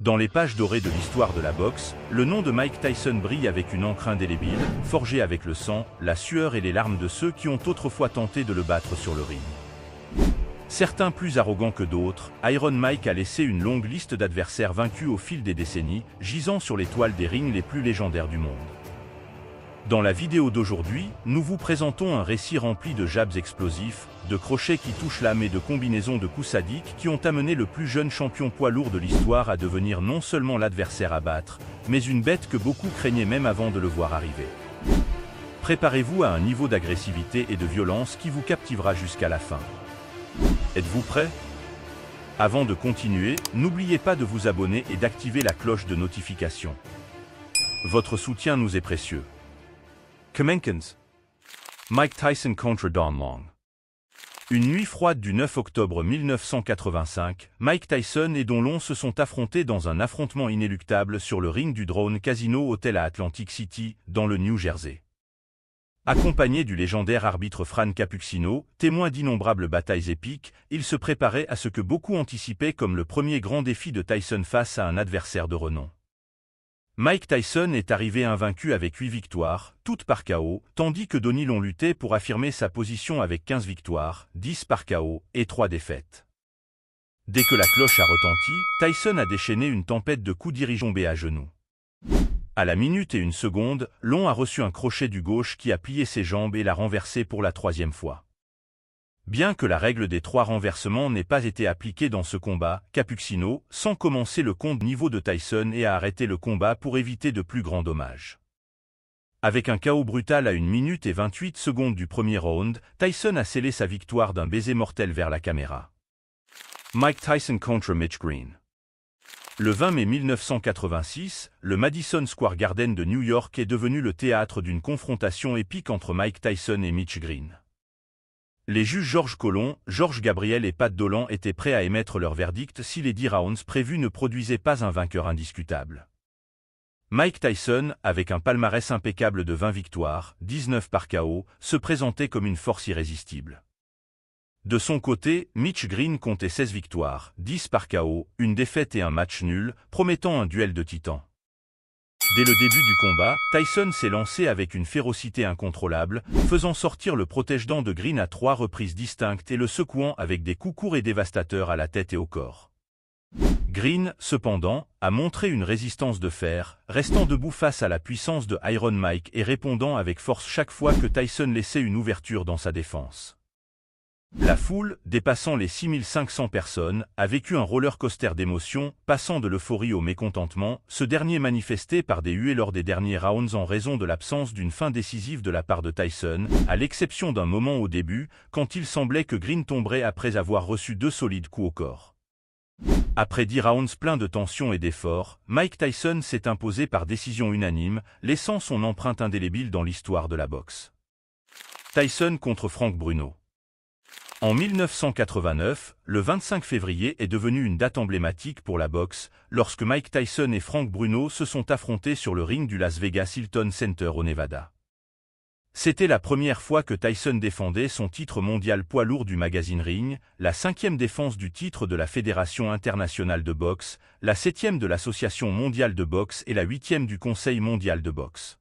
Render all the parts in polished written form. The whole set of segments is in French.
Dans les pages dorées de l'histoire de la boxe, le nom de Mike Tyson brille avec une encre indélébile, forgée avec le sang, la sueur et les larmes de ceux qui ont autrefois tenté de le battre sur le ring. Certains plus arrogants que d'autres, Iron Mike a laissé une longue liste d'adversaires vaincus au fil des décennies, gisant sur les toiles des rings les plus légendaires du monde. Dans la vidéo d'aujourd'hui, nous vous présentons un récit rempli de jabs explosifs, de crochets qui touchent l'âme et de combinaisons de coups sadiques qui ont amené le plus jeune champion poids lourd de l'histoire à devenir non seulement l'adversaire à battre, mais une bête que beaucoup craignaient même avant de le voir arriver. Préparez-vous à un niveau d'agressivité et de violence qui vous captivera jusqu'à la fin. Êtes-vous prêts? Avant de continuer, n'oubliez pas de vous abonner et d'activer la cloche de notification. Votre soutien nous est précieux. Commencez. Mike Tyson contre Don Long. Une nuit froide du 9 octobre 1985, Mike Tyson et Don Long se sont affrontés dans un affrontement inéluctable sur le ring du Drone Casino Hotel à Atlantic City, dans le New Jersey. Accompagné du légendaire arbitre Frank Capucino, témoin d'innombrables batailles épiques, il se préparait à ce que beaucoup anticipaient comme le premier grand défi de Tyson face à un adversaire de renom. Mike Tyson est arrivé invaincu avec 8 victoires, toutes par KO, tandis que Donnie Long luttait pour affirmer sa position avec 15 victoires, 10 par KO et 3 défaites. Dès que la cloche a retenti, Tyson a déchaîné une tempête de coups dirigeants à genoux. À la minute et une seconde, Long a reçu un crochet du gauche qui a plié ses jambes et l'a renversé pour la 3e fois. Bien que la règle des 3 renversements n'ait pas été appliquée dans ce combat, Capucino, sans commencer le compte niveau de Tyson et a arrêté le combat pour éviter de plus grands dommages. Avec un KO brutal à 1 minute et 28 secondes du premier round, Tyson a scellé sa victoire d'un baiser mortel vers la caméra. Mike Tyson contre Mitch Green. Le 20 mai 1986, le Madison Square Garden de New York est devenu le théâtre d'une confrontation épique entre Mike Tyson et Mitch Green. Les juges Georges Colomb, Georges Gabriel et Pat Dolan étaient prêts à émettre leur verdict si les 10 rounds prévus ne produisaient pas un vainqueur indiscutable. Mike Tyson, avec un palmarès impeccable de 20 victoires, 19 par KO, se présentait comme une force irrésistible. De son côté, Mitch Green comptait 16 victoires, 10 par KO, une défaite et un match nul, promettant un duel de titans. Dès le début du combat, Tyson s'est lancé avec une férocité incontrôlable, faisant sortir le protège-dents de Green à 3 reprises distinctes et le secouant avec des coups courts et dévastateurs à la tête et au corps. Green, cependant, a montré une résistance de fer, restant debout face à la puissance de Iron Mike et répondant avec force chaque fois que Tyson laissait une ouverture dans sa défense. La foule, dépassant les 6500 personnes, a vécu un roller coaster d'émotions, passant de l'euphorie au mécontentement, ce dernier manifesté par des huées lors des derniers rounds en raison de l'absence d'une fin décisive de la part de Tyson, à l'exception d'un moment au début, quand il semblait que Green tomberait après avoir reçu 2 solides coups au corps. Après 10 rounds pleins de tension et d'efforts, Mike Tyson s'est imposé par décision unanime, laissant son empreinte indélébile dans l'histoire de la boxe. Tyson contre Frank Bruno. En 1989, le 25 février est devenu une date emblématique pour la boxe, lorsque Mike Tyson et Frank Bruno se sont affrontés sur le ring du Las Vegas Hilton Center au Nevada. C'était la première fois que Tyson défendait son titre mondial poids lourd du magazine Ring, la 5e défense du titre de la Fédération internationale de boxe, la 7e de l'Association mondiale de boxe et la 8e du Conseil mondial de boxe.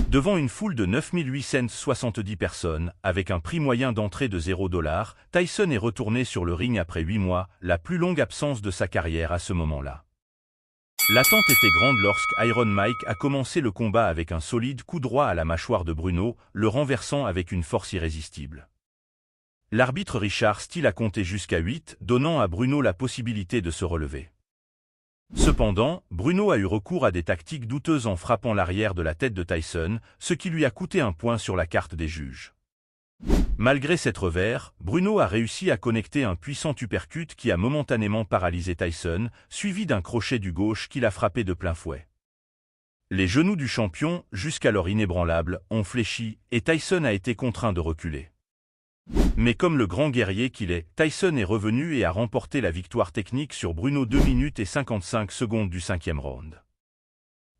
Devant une foule de 9870 personnes, avec un prix moyen d'entrée de $0, Tyson est retourné sur le ring après 8 mois, la plus longue absence de sa carrière à ce moment-là. L'attente était grande lorsque Iron Mike a commencé le combat avec un solide coup droit à la mâchoire de Bruno, le renversant avec une force irrésistible. L'arbitre Richard Steele a compté jusqu'à 8, donnant à Bruno la possibilité de se relever. Cependant, Bruno a eu recours à des tactiques douteuses en frappant l'arrière de la tête de Tyson, ce qui lui a coûté un point sur la carte des juges. Malgré cet revers, Bruno a réussi à connecter un puissant uppercut qui a momentanément paralysé Tyson, suivi d'un crochet du gauche qui l'a frappé de plein fouet. Les genoux du champion, jusqu'alors inébranlables, ont fléchi, et Tyson a été contraint de reculer. Mais comme le grand guerrier qu'il est, Tyson est revenu et a remporté la victoire technique sur Bruno 2 minutes et 55 secondes du 5e round.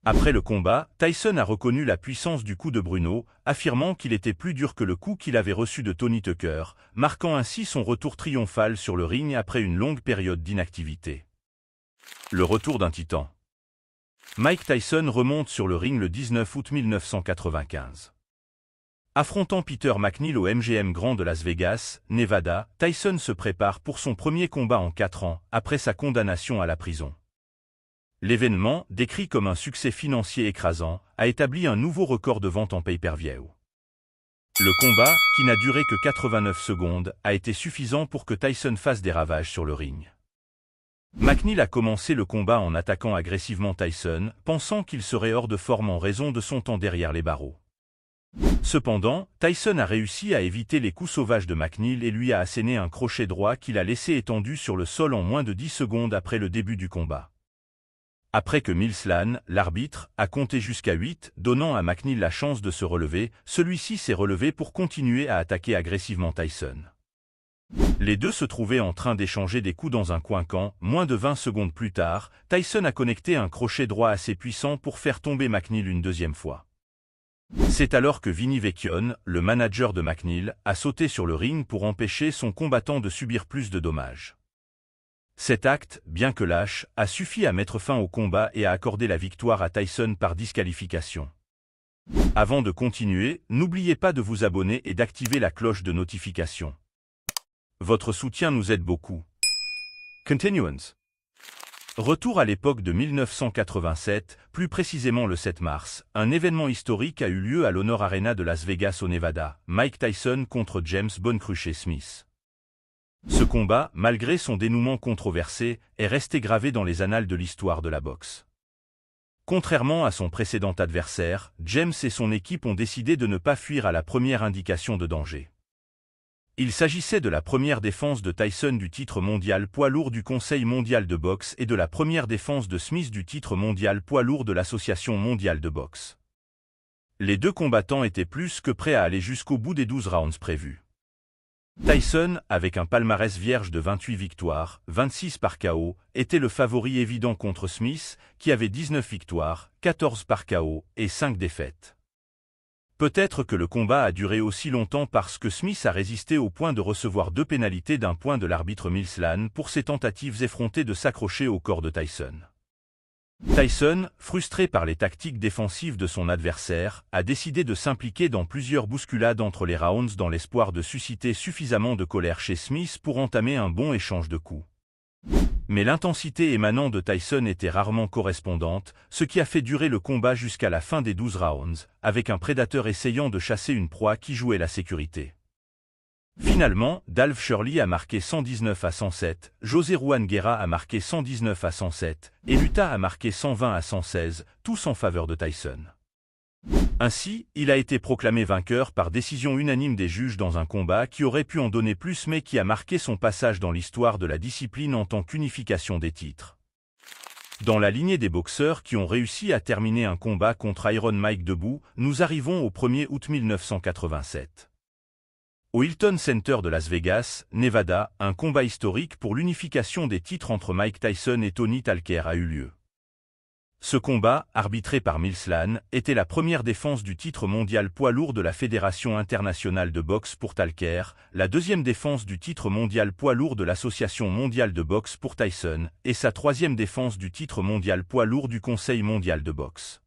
Après le combat, Tyson a reconnu la puissance du coup de Bruno, affirmant qu'il était plus dur que le coup qu'il avait reçu de Tony Tucker, marquant ainsi son retour triomphal sur le ring après une longue période d'inactivité. Le retour d'un titan. Mike Tyson remonte sur le ring le 19 août 1995. Affrontant Peter McNeil au MGM Grand de Las Vegas, Nevada, Tyson se prépare pour son premier combat en 4 ans, après sa condamnation à la prison. L'événement, décrit comme un succès financier écrasant, a établi un nouveau record de vente en pay-per-view. Le combat, qui n'a duré que 89 secondes, a été suffisant pour que Tyson fasse des ravages sur le ring. McNeil a commencé le combat en attaquant agressivement Tyson, pensant qu'il serait hors de forme en raison de son temps derrière les barreaux. Cependant, Tyson a réussi à éviter les coups sauvages de McNeil et lui a asséné un crochet droit qu'il a laissé étendu sur le sol en moins de 10 secondes après le début du combat. Après que Mills-Lane, l'arbitre, a compté jusqu'à 8, donnant à McNeil la chance de se relever, celui-ci s'est relevé pour continuer à attaquer agressivement Tyson. Les deux se trouvaient en train d'échanger des coups dans un coin quand, moins de 20 secondes plus tard, Tyson a connecté un crochet droit assez puissant pour faire tomber McNeil une deuxième fois. C'est alors que Vinny Vecchione, le manager de McNeil, a sauté sur le ring pour empêcher son combattant de subir plus de dommages. Cet acte, bien que lâche, a suffi à mettre fin au combat et à accorder la victoire à Tyson par disqualification. Avant de continuer, n'oubliez pas de vous abonner et d'activer la cloche de notification. Votre soutien nous aide beaucoup. Continuance. Retour à l'époque de 1987, plus précisément le 7 mars, un événement historique a eu lieu à l'Honor Arena de Las Vegas au Nevada, Mike Tyson contre James Boncruchet Smith. Ce combat, malgré son dénouement controversé, est resté gravé dans les annales de l'histoire de la boxe. Contrairement à son précédent adversaire, James et son équipe ont décidé de ne pas fuir à la première indication de danger. Il s'agissait de la première défense de Tyson du titre mondial poids lourd du Conseil mondial de boxe et de la première défense de Smith du titre mondial poids lourd de l'Association mondiale de boxe. Les deux combattants étaient plus que prêts à aller jusqu'au bout des 12 rounds prévus. Tyson, avec un palmarès vierge de 28 victoires, 26 par KO, était le favori évident contre Smith, qui avait 19 victoires, 14 par KO et 5 défaites. Peut-être que le combat a duré aussi longtemps parce que Smith a résisté au point de recevoir 2 pénalités d'un point de l'arbitre Mills-Lane pour ses tentatives effrontées de s'accrocher au corps de Tyson. Tyson, frustré par les tactiques défensives de son adversaire, a décidé de s'impliquer dans plusieurs bousculades entre les rounds dans l'espoir de susciter suffisamment de colère chez Smith pour entamer un bon échange de coups. Mais l'intensité émanant de Tyson était rarement correspondante, ce qui a fait durer le combat jusqu'à la fin des 12 rounds, avec un prédateur essayant de chasser une proie qui jouait la sécurité. Finalement, Dalv Shirley a marqué 119 à 107, José Juan Guerra a marqué 119 à 107, et Lutta a marqué 120 à 116, tous en faveur de Tyson. Ainsi, il a été proclamé vainqueur par décision unanime des juges dans un combat qui aurait pu en donner plus mais qui a marqué son passage dans l'histoire de la discipline en tant qu'unification des titres. Dans la lignée des boxeurs qui ont réussi à terminer un combat contre Iron Mike debout, nous arrivons au 1er août 1987. Au Hilton Center de Las Vegas, Nevada, un combat historique pour l'unification des titres entre Mike Tyson et Tony Talker a eu lieu. Ce combat, arbitré par Mills-Lane, était la première défense du titre mondial poids lourd de la Fédération internationale de boxe pour Talker, la deuxième défense du titre mondial poids lourd de l'Association mondiale de boxe pour Tyson, et sa troisième défense du titre mondial poids lourd du Conseil mondial de boxe.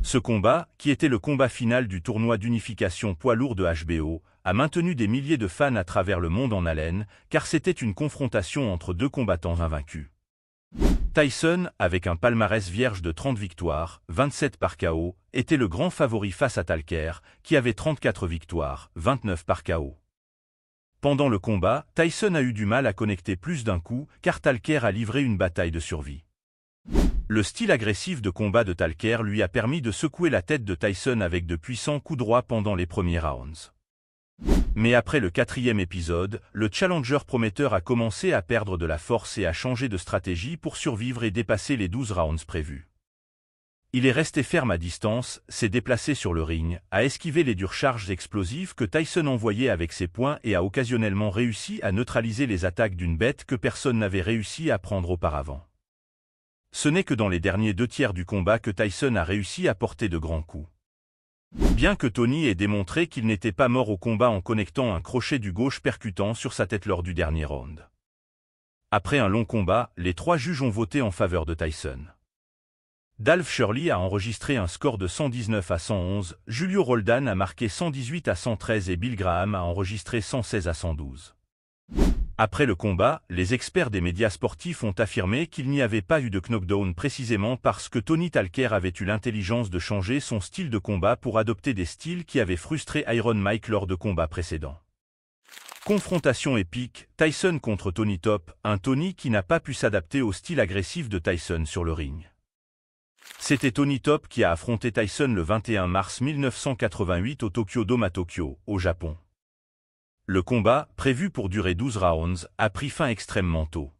Ce combat, qui était le combat final du tournoi d'unification poids lourd de HBO, a maintenu des milliers de fans à travers le monde en haleine, car c'était une confrontation entre deux combattants invaincus. Tyson, avec un palmarès vierge de 30 victoires, 27 par KO, était le grand favori face à Talker, qui avait 34 victoires, 29 par KO. Pendant le combat, Tyson a eu du mal à connecter plus d'un coup, car Talker a livré une bataille de survie. Le style agressif de combat de Talker lui a permis de secouer la tête de Tyson avec de puissants coups droits pendant les premiers rounds. Mais après le 4e épisode, le challenger prometteur a commencé à perdre de la force et à changer de stratégie pour survivre et dépasser les 12 rounds prévus. Il est resté ferme à distance, s'est déplacé sur le ring, a esquivé les dures charges explosives que Tyson envoyait avec ses poings et a occasionnellement réussi à neutraliser les attaques d'une bête que personne n'avait réussi à prendre auparavant. Ce n'est que dans les derniers 2 tiers du combat que Tyson a réussi à porter de grands coups. Bien que Tony ait démontré qu'il n'était pas mort au combat en connectant un crochet du gauche percutant sur sa tête lors du dernier round. Après un long combat, les 3 juges ont voté en faveur de Tyson. Dolph Shirley a enregistré un score de 119 à 111, Julio Roldan a marqué 118 à 113 et Bill Graham a enregistré 116 à 112. Après le combat, les experts des médias sportifs ont affirmé qu'il n'y avait pas eu de knockdown précisément parce que Tony Talker avait eu l'intelligence de changer son style de combat pour adopter des styles qui avaient frustré Iron Mike lors de combats précédents. Confrontation épique, Tyson contre Tony Top, un Tony qui n'a pas pu s'adapter au style agressif de Tyson sur le ring. C'était Tony Top qui a affronté Tyson le 21 mars 1988 au Tokyo Dome à Tokyo, au Japon. Le combat, prévu pour durer 12 rounds, a pris fin extrêmement tôt.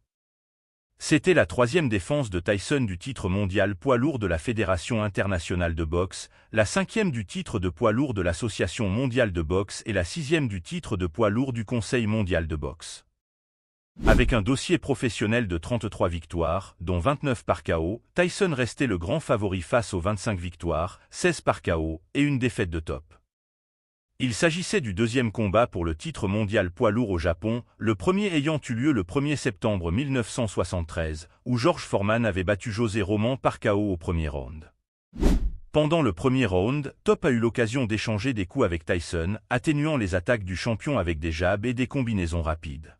C'était la 3e défense de Tyson du titre mondial poids lourd de la Fédération internationale de boxe, la 5e du titre de poids lourd de l'Association mondiale de boxe et la 6e du titre de poids lourd du Conseil mondial de boxe. Avec un dossier professionnel de 33 victoires, dont 29 par KO, Tyson restait le grand favori face aux 25 victoires, 16 par KO, et une défaite de Top. Il s'agissait du 2e combat pour le titre mondial poids lourd au Japon, le premier ayant eu lieu le 1er septembre 1973, où George Foreman avait battu José Roman par KO au premier round. Pendant le premier round, Top a eu l'occasion d'échanger des coups avec Tyson, atténuant les attaques du champion avec des jabs et des combinaisons rapides.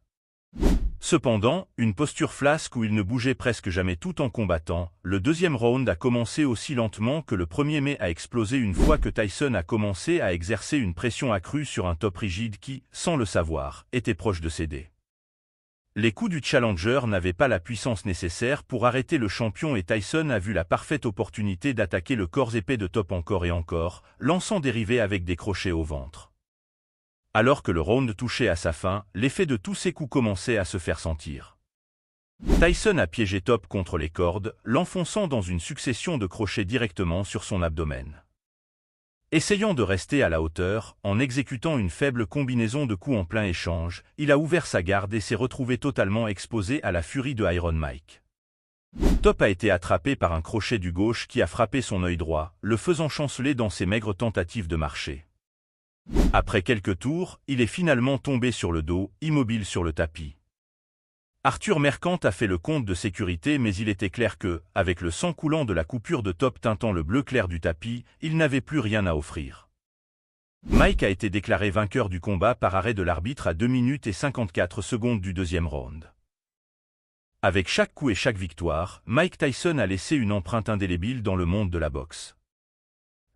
Cependant, une posture flasque où il ne bougeait presque jamais tout en combattant, le 2e round a commencé aussi lentement que le 1er mai a explosé une fois que Tyson a commencé à exercer une pression accrue sur un Top rigide qui, sans le savoir, était proche de céder. Les coups du challenger n'avaient pas la puissance nécessaire pour arrêter le champion et Tyson a vu la parfaite opportunité d'attaquer le corps épais de Top encore et encore, lançant des rivets avec des crochets au ventre. Alors que le round touchait à sa fin, l'effet de tous ces coups commençait à se faire sentir. Tyson a piégé Top contre les cordes, l'enfonçant dans une succession de crochets directement sur son abdomen. Essayant de rester à la hauteur, en exécutant une faible combinaison de coups en plein échange, il a ouvert sa garde et s'est retrouvé totalement exposé à la furie de Iron Mike. Top a été attrapé par un crochet du gauche qui a frappé son œil droit, le faisant chanceler dans ses maigres tentatives de marcher. Après quelques tours, il est finalement tombé sur le dos, immobile sur le tapis. Arthur Mercant a fait le compte de sécurité mais il était clair que, avec le sang coulant de la coupure de Top teintant le bleu clair du tapis, il n'avait plus rien à offrir. Mike a été déclaré vainqueur du combat par arrêt de l'arbitre à 2 minutes et 54 secondes du 2e round. Avec chaque coup et chaque victoire, Mike Tyson a laissé une empreinte indélébile dans le monde de la boxe.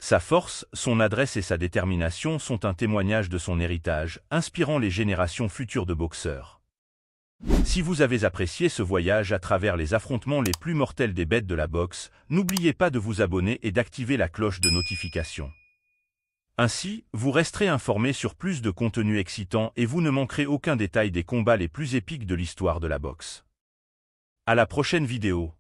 Sa force, son adresse et sa détermination sont un témoignage de son héritage, inspirant les générations futures de boxeurs. Si vous avez apprécié ce voyage à travers les affrontements les plus mortels des bêtes de la boxe, n'oubliez pas de vous abonner et d'activer la cloche de notification. Ainsi, vous resterez informé sur plus de contenu excitant et vous ne manquerez aucun détail des combats les plus épiques de l'histoire de la boxe. À la prochaine vidéo.